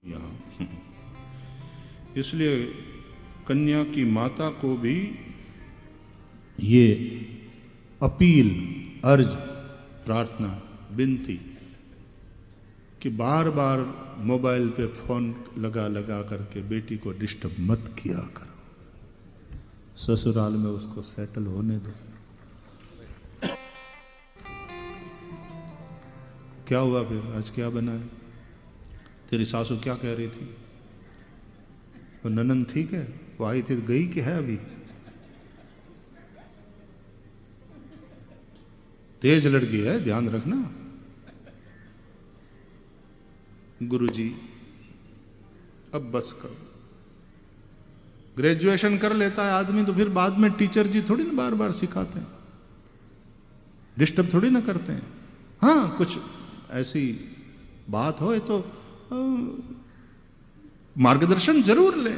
यहाँ इसलिए कन्या की माता को भी ये अपील, अर्ज, प्रार्थना, विनती कि बार बार मोबाइल पे फोन लगा लगा करके बेटी को डिस्टर्ब मत किया करो, ससुराल में उसको सेटल होने दो। क्या हुआ फिर? आज क्या बना है? तेरी सासू क्या कह रही थी? वो ननन ठीक है? वो आई थी, गई कि है अभी? तेज लड़की है, ध्यान रखना। गुरुजी अब बस करो। ग्रेजुएशन कर लेता है आदमी तो फिर बाद में टीचर जी थोड़ी ना बार बार सिखाते हैं, डिस्टर्ब थोड़ी ना करते हैं। हाँ, कुछ ऐसी बात हो तो मार्गदर्शन जरूर ले,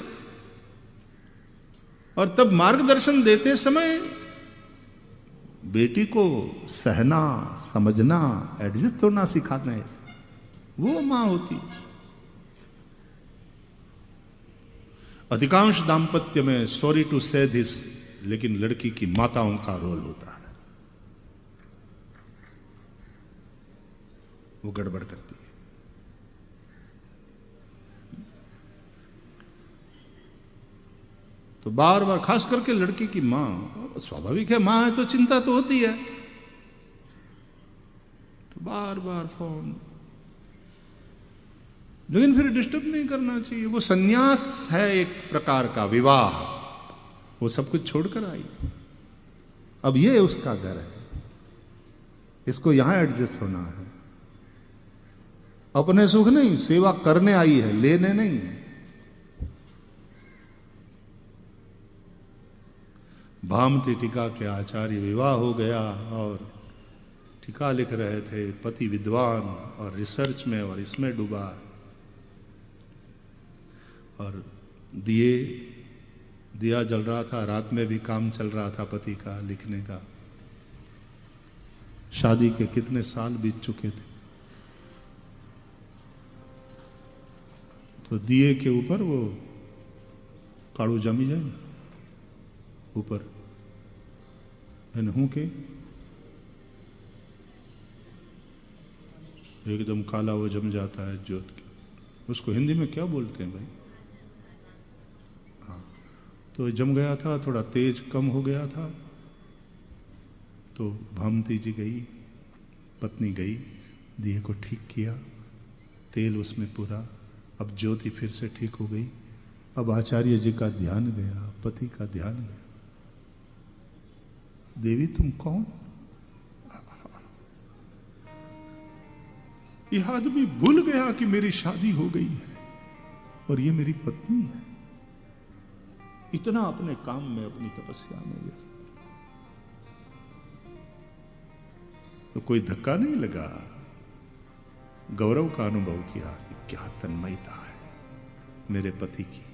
और तब मार्गदर्शन देते समय बेटी को सहना, समझना, एडजस्ट होना सिखाना है। वो मां होती। अधिकांश दांपत्य में, सॉरी टू से दिस, लेकिन लड़की की माताओं का रोल होता है। वो गड़बड़ करती है। तो बार बार, खास करके लड़की की मां, स्वाभाविक है, मां है तो चिंता तो होती है, तो बार बार फोन। लेकिन फिर डिस्टर्ब नहीं करना चाहिए। वो सन्यास है एक प्रकार का, विवाह। वो सब कुछ छोड़कर आई, अब ये उसका घर है, इसको यहां एडजस्ट होना है। अपने सुख नहीं, सेवा करने आई है, लेने नहीं। भामती टीका के आचार्य, विवाह हो गया और टीका लिख रहे थे, पति विद्वान और रिसर्च में और इसमें डूबा, और दिया जल रहा था, रात में भी काम चल रहा था पति का लिखने का। शादी के कितने साल बीत चुके थे, तो दिए के ऊपर वो काड़ू जमी जाए ना, ऊपर हूं के एकदम काला वो जम जाता है ज्योत के। उसको हिंदी में क्या बोलते हैं भाई? हाँ, तो जम गया था, थोड़ा तेज कम हो गया था, तो भामती जी गई, पत्नी गई, दिए को ठीक किया, तेल उसमें पूरा, अब ज्योति फिर से ठीक हो गई। अब आचार्य जी का ध्यान गया, पति का ध्यान गया। देवी तुम कौन? यह आदमी भूल गया कि मेरी शादी हो गई है और ये मेरी पत्नी है। इतना अपने काम में, अपनी तपस्या में व्यस्त। तो कोई धक्का नहीं लगा, गौरव का अनुभव किया कि क्या तन्मयता है मेरे पति की।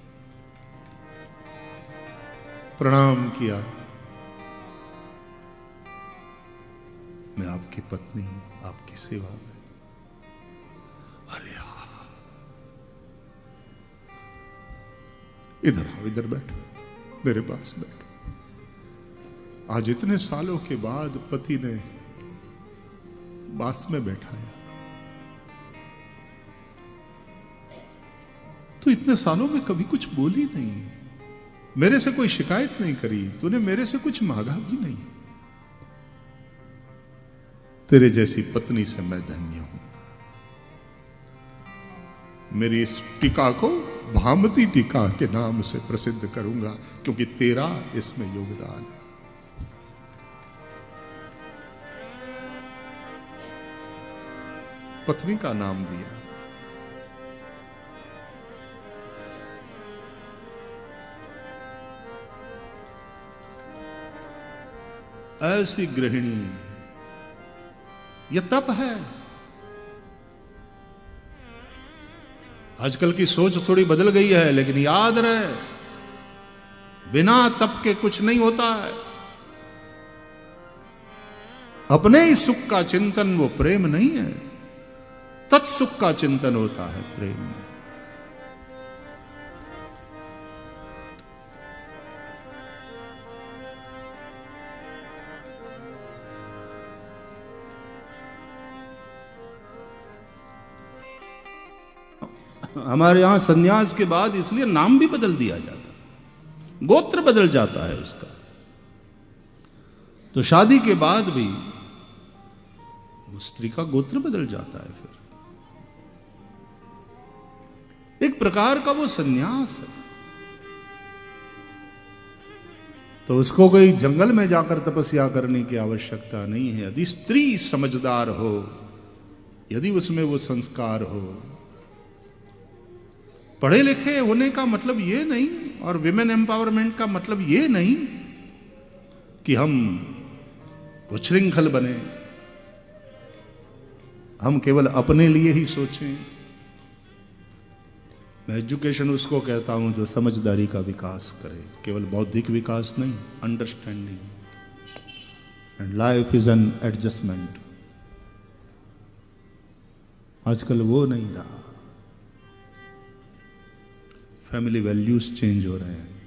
प्रणाम किया, मैं आपकी पत्नी हूं, आपकी सेवा में। अरे इधर आओ, इधर बैठो, मेरे पास बैठो। आज इतने सालों के बाद पति ने पास में बैठाया, तो इतने सालों में कभी कुछ बोली नहीं, मेरे से कोई शिकायत नहीं करी, तूने मेरे से कुछ मांगा भी नहीं। तेरे जैसी पत्नी से मैं धन्य हूं। मेरी इस टीका को भामती टीका के नाम से प्रसिद्ध करूंगा, क्योंकि तेरा इसमें योगदान है। पत्नी का नाम दिया। ऐसी गृहिणी, यह तप है। आजकल की सोच थोड़ी बदल गई है, लेकिन याद रहे, बिना तप के कुछ नहीं होता है। अपने ही सुख का चिंतन वो प्रेम नहीं है, तत्सुख का चिंतन होता है प्रेम में। हमारे यहां सन्यास के बाद इसलिए नाम भी बदल दिया जाता, गोत्र बदल जाता है उसका। तो शादी के बाद भी स्त्री का गोत्र बदल जाता है। फिर एक प्रकार का वो सन्यास है। तो उसको कोई जंगल में जाकर तपस्या करने की आवश्यकता नहीं है। यदि स्त्री समझदार हो, यदि उसमें वो संस्कार हो। पढ़े लिखे होने का मतलब ये नहीं, और विमेन एम्पावरमेंट का मतलब ये नहीं कि हम उच्छृंखल बने, हम केवल अपने लिए ही सोचें। मैं एजुकेशन उसको कहता हूं जो समझदारी का विकास करे, केवल बौद्धिक विकास नहीं, understanding. And life is an adjustment. आजकल वो नहीं रहा, फैमिली वैल्यूज चेंज हो रहे हैं।